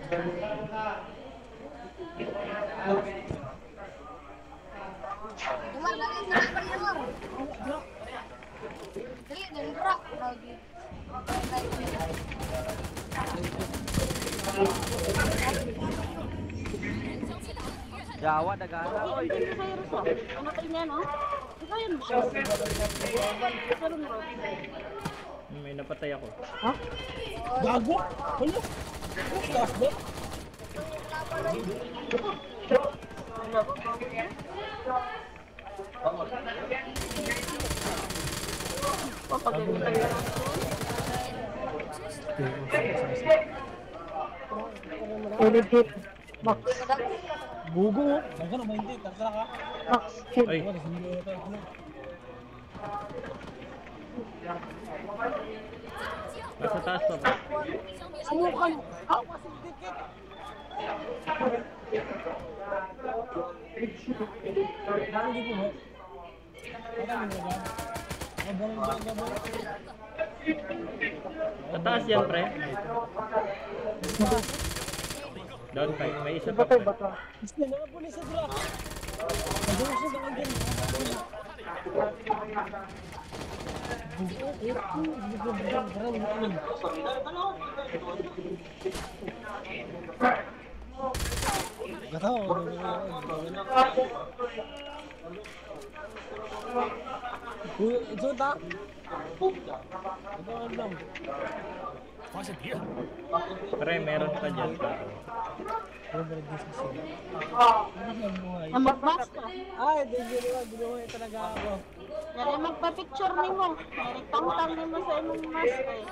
Umar, dali sa Umar. Dali, nindra. Lagi. Jawa, Dagana. Oy. Anak niya, no? Ikaw yun. May napatay ako. Ha? Gago? Ano? Gas ba? Ulit hit. Max. Gugo. Baga na hindi. Tagsa ka. Max hit. Ay, nasa taas pa ba? Subukan. Awas ang dikit. Hindi po ba? Sa taas yan, pre. Down 5, may isa pa. Batay, Pre. bata. Gusto na nga po ni sa drop. Nag-uusap na kagyan. Gataw. Ito ta. Ito lang. Pre, meron pa dyan tao. Mag-mask ka. Ay, hindi talaga ako. Yan ay magpa-picture ni mo. Yan tangtang ni mo sa imong mask eh.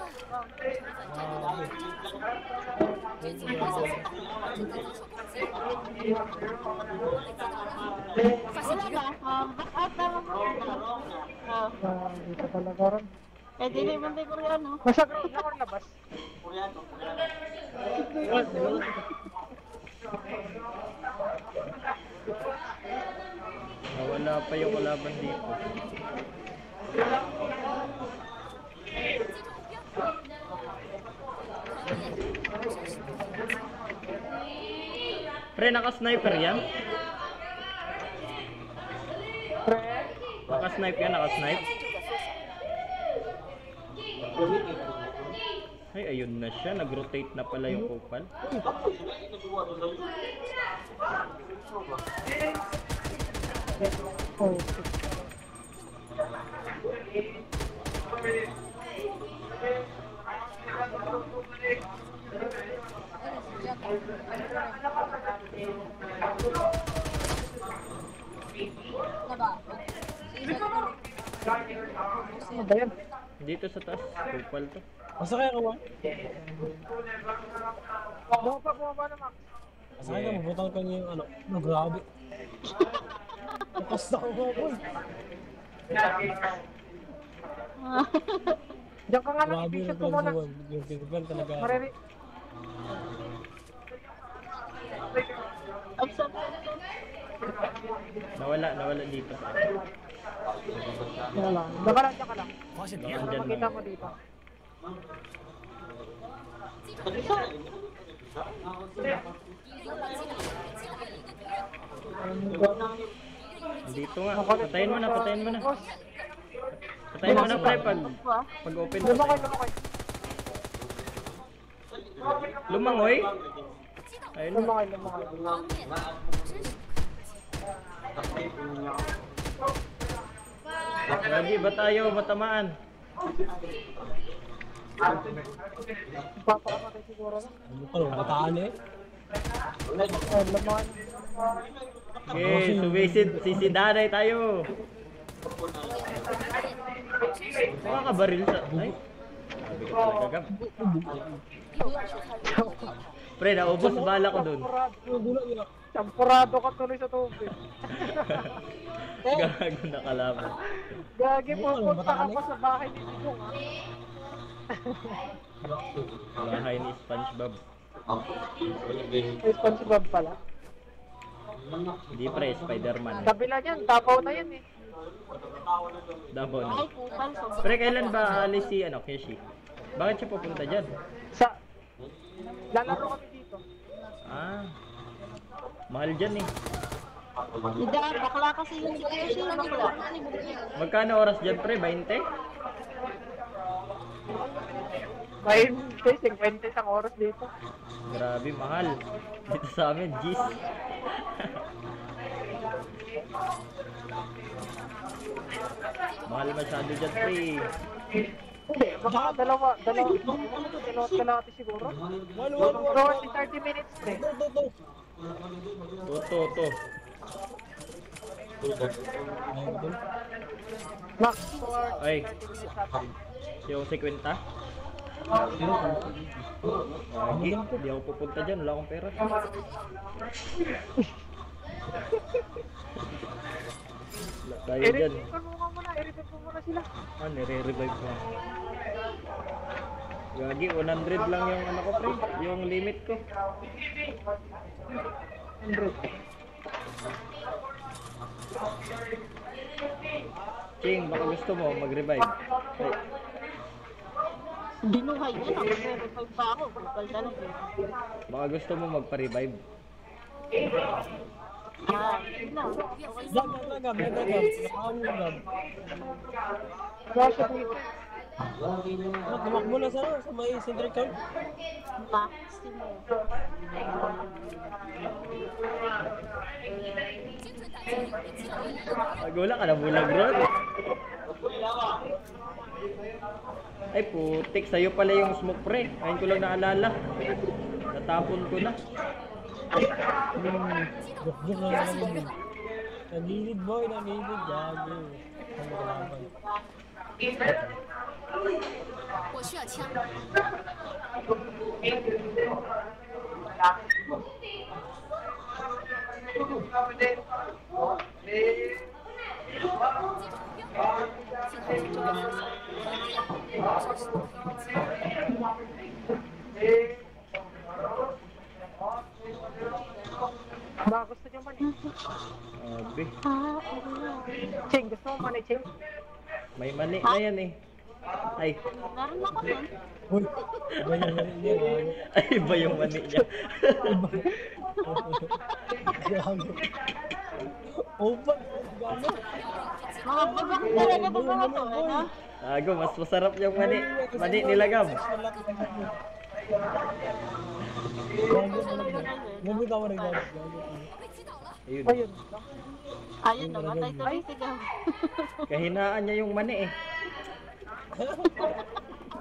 Wala ba? Back out na lang. Dito talaga rin. Eh, dili man tayo Koreano. Nasa ground na or labas? Nawala pa yung kalaban dito. Pre, naka-sniper yan? Naka-snipe yan, naka-snipe. Ay, ayun na siya. Nag-rotate na pala yung kupal. Oh. Ano ba yan? Dito sa taas. Kupal to. Asa kaya ka ba? Bumaba na Max. Asa kaya ka, mabutang ka niya yung ano. No, grabe. Tapos na ako mga boy. Diyan ka nga lang, Grabe i-picture yung ko muna. kwentuhan. Yung kwentuhan talaga. Mariri. Nawala dito. Yan lang. Diyan ka lang, diyan ka lang. Nandyan Makita na. mo dito. Dito nga. Patayin mo na, patayin mo na. Patayin mo na, pre, pag open. Lumakay, lumakay. Lumangoy. Ayun na. Lumakay, lumakay. Lagi ba tayo matamaan? Papakamatay siguro na. Ano pa, bataan eh. Ay, lumakay. Okay, sumisid, sisidanay tayo. Makakabaril sa... Ay. Sabi ko talaga, Gab. Pre, naubos bala ko dun. Champurado ka tuloy sa tubig. Gago na kalaban. Gagi, pupunta ka pa sa bahay ni Sigong, ha? Bahay ni SpongeBob. May SpongeBob pala. Hindi pre, Spider-Man. Kabila niyan, tapaw na yan eh. Davao Ay, na. kupal. Pre, kailan ba alis si Keshi? Bakit siya pupunta dyan? Sa... Lalaro kami dito. Ah. Mahal dyan eh. Hindi, bakla kasi yung si bakla. Magkano oras dyan pre? 20? 50 isang oras dito. Grabe, mahal. Dito sa amin, G's. Mahal masyado dyan pre. Hindi, baka dalawa kalahati siguro. Bro, 30 minutes pre. To. Max for Ay, yung 50? Lagi, di ako pupunta dyan. Wala akong pera. Wala tayo dyan. i-revive mo muna sila. Ah, nire-revive ko. Gagi, 100 lang yung ano ko pre. Yung limit ko. 100. King, baka gusto mo mag-revive. Ay, Binuhay yun, ako revive pa ako. Bukal talaga. baka gusto mo magpa-revive. Yun lang. Okay Gab, lang. gab. Nakahawin gab. Russia dito. Tumakbo na sa may center camp. Maximo. Magula ka na bulag ron. Ay putik, sa'yo pala yung smoke pre. Ngayon ko lang naalala. Natapon ko na. Joke lang naman. Nanilid boy, nanilid. Gago. Ano kalaban? 我需要枪。 Baka gusto nyo man eh. Abi, Ching, gusto mo man eh, Ching? may mani na yan eh. Ay, Meron ako nun. Uy, iba yung mali niya. Gago. ay iba yung mani niya. Gago. Opa, gago. Mga babak talaga ba mga to, ano? Ago, mas masarap yung mani. Mani nila Gab. Gago talaga. Gamit ako rin gago. Gago. Ayun, Ayun. Ayun, namatay tuloy si Gab. kahinaan niya yung mani eh.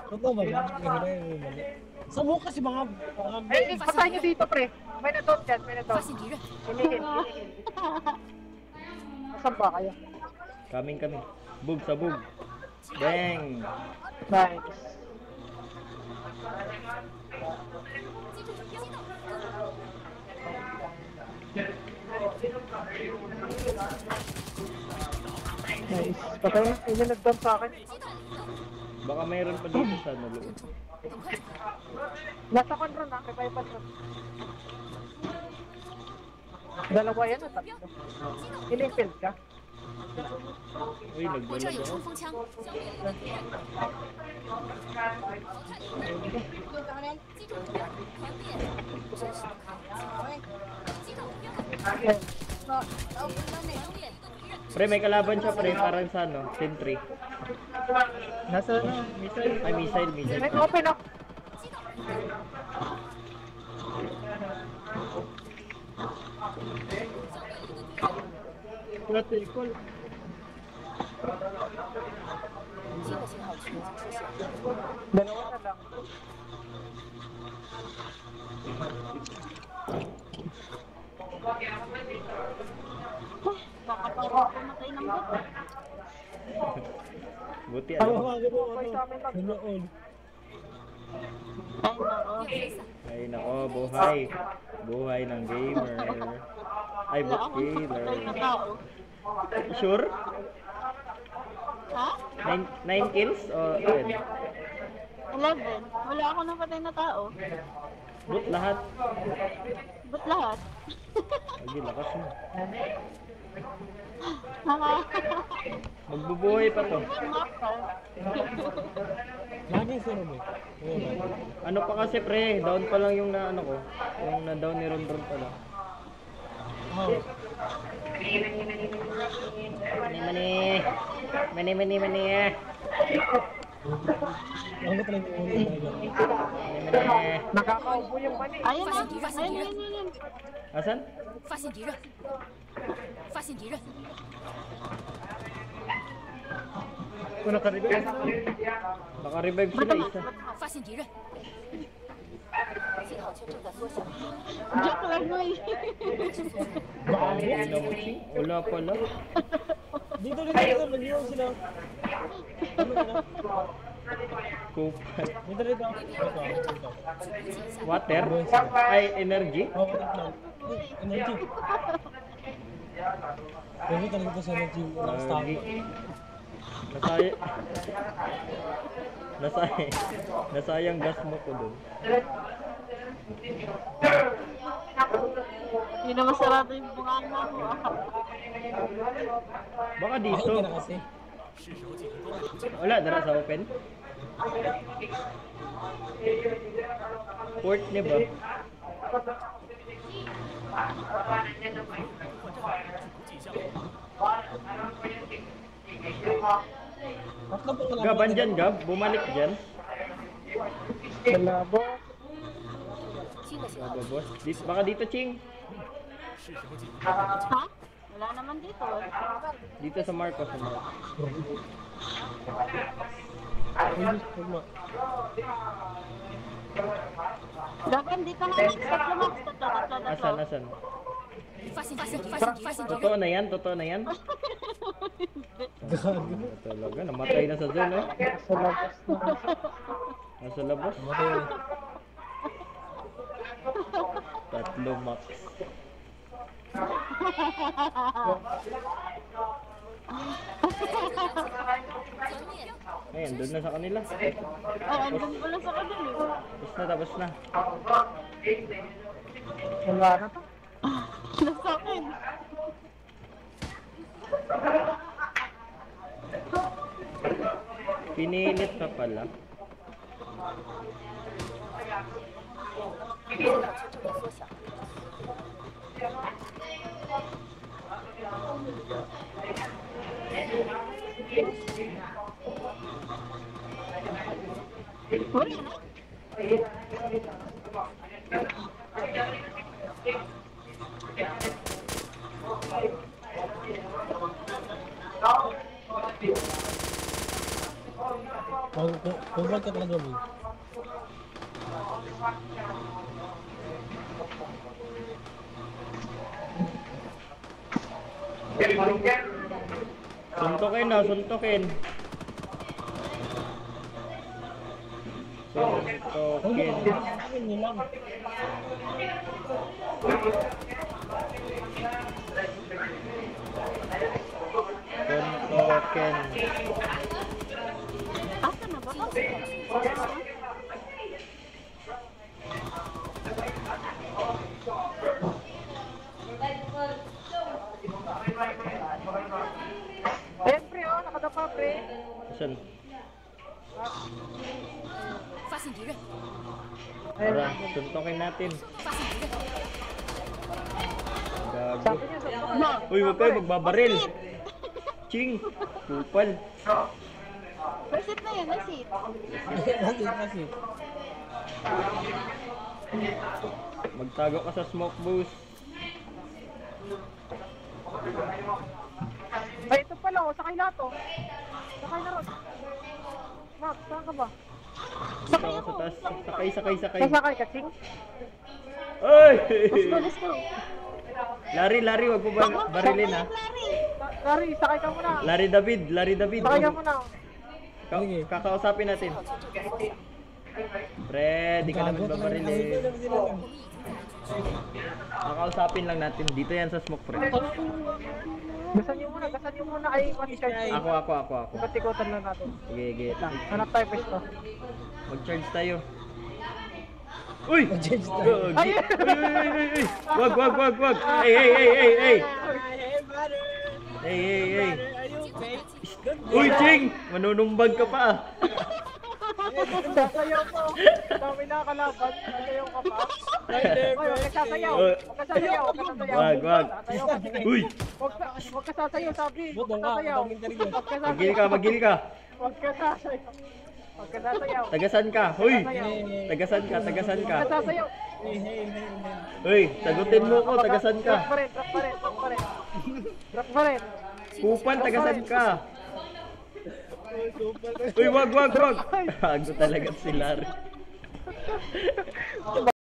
Totoo ba? Nahira yung mali. Sa mo kasi mga Eh, patay nyo dito, pre. May na-top dyan, may na-top. 发现敌人， Hinihil. Nasaan ba kayo? Kaming kami. Bug sa bug. Bang! Nice. Nice. Patay na. Yun yung nag-dump sa akin. Baka mayroon pa dito sa loob. Nasa control na, may bypass na. Dalawa yan o tatlo? Iling-field ka? Uy, 我这 nagbalag 有 ako. 冲锋枪，消灭了敌人。击中目标，团灭，真是不堪。击到目标， Ayan. 消灭一个敌人。 Pre, may kalaban siya pre, parang sa ano, sentry. Nasa ano? Missile? Ay, missile. May open up. Vertical. 新的信号群已经出现。 Dalawa na lang. Baka parang pumatay ng bot. Buti Ano ano. nga gano'n Okay sa amin lang. Ganoon. Ay, nako. 又飞散， Ay nako, buhay. Buhay ng gamer. Ay, Wala bot akong patay na killer. tao. Sure? Ha? 9 kills o 10? 11. Wala ako napatay na tao. Bot lahat. Ba't lahat? Lagi lakas mo. Magbubuhay pa to. Lagi si Ruby. Ano pa kasi pre, down pa lang yung na ano ko. Yung na down ni Rondron pa lang. Oh. Mani eh. Ano ba talaga yung ulo talaga? Mani. Nakakaubo yung mani. Ayun na. Ayun. Asan? 发现敌人，发现敌人， Kung nakaribig. Naka-revive sila isa. 发现敌人，信号圈正在缩小， Joke lang mo eh. Wala pala. Dito, nag-iwan sila. Kupal. Dito. Water? Ay, energy? Oh, wait lang. Energy. Pwede talaga ito sa energy. Lagi. Nasayang gas mo ko dun. Hindi na masarado yung bunganga mo. Baka Ay, dito. na kasi. Wala, dara sa open. Port niya ba? Tatlo po lang. Gab, andyan Gab? Bumalik dyan? Malabo. 新的信号 Gaba boss. Baka dito, Ching. Ha? Wala naman dito eh. Dito sa Marcos. Sa Marcos. Dagan dito na Max. Tatlo Max. Tatlo na to. Asan? 发现敌人， Totoo na yan? Totoo na yan? Talaga, namatay na sa zone eh. Sa labas na. Nasa labas. Matay. Tatlo max. Ayan, doon na sa kanila. Oh, andun pala sa kanila. Tapos na. Wala na to. Nasa akin. Pinilit pa pala. 信号圈正在缩小， Wala na. Kung ka talaga mo. Suntukin na, suntukin. Suntukin. Akin nyo lang. Suntukin. Asa na ba to? Ayan pre, oh, nakadapa pre. Asan? 发现敌人， Tara, suntukin natin. 发现敌人， Gago. Sabi niya sa Uy, huwag kayo magbabaril. Ching. Kupal. Reset na yun, reset. Kasi. Magtago ka sa smoke boost. Ay, ito pala, oh, sakay na to. Sakay na ron. Max, saan ka ba? Dito ako sa taas. Sakay. Sasakay ka, Ching? Ay! Let's go. Lari, wag mo ba barilin ha? Larry, sakay ka muna. Larry David. Sakay ka muna. Kakausapin natin. Pre, di ka naman babarilin. Kakausapin lang natin. Dito yan sa smoke, pre. Gasan niyo muna. Ay, mati-charge. Ako. Patikotan lang natin. Sige. Hanap tayo pwesto. Mag-charge tayo. Uy! Mag-charge tayo. Gagi. Uy! Wag! Hey! Hey, hey, hey. Are you okay? Uy, Ching! Manunumbag ka pa. Sasayaw ko. Dami na kalaban. Sasayaw ka pa. Oy, huwag ka sasayaw. Huwag ka sasayaw. Huwag ka sasayaw. Wag. Sasayaw ka, sige. Uy! Huwag ka sasayaw, sabi. Bot, Huwag nga, ka sasayaw. daming tarig yun. Huwag ka Magil sasayaw. ka, magil ka. Huwag ka sasayaw. Huwag ka sasayaw. Tagasan ka. Huy! Sasayaw. Tagasan ka, tagasan ka. Huwag ka sasayaw. Hey, hey, hey, hey. Huy, sagutin mo ko, tagasan ka. Drop pa rin, drop pa rin, drop pa rin. Drop pa rin. Kupal, tagasan ka. Uy, wag. Hago talaga si Larry.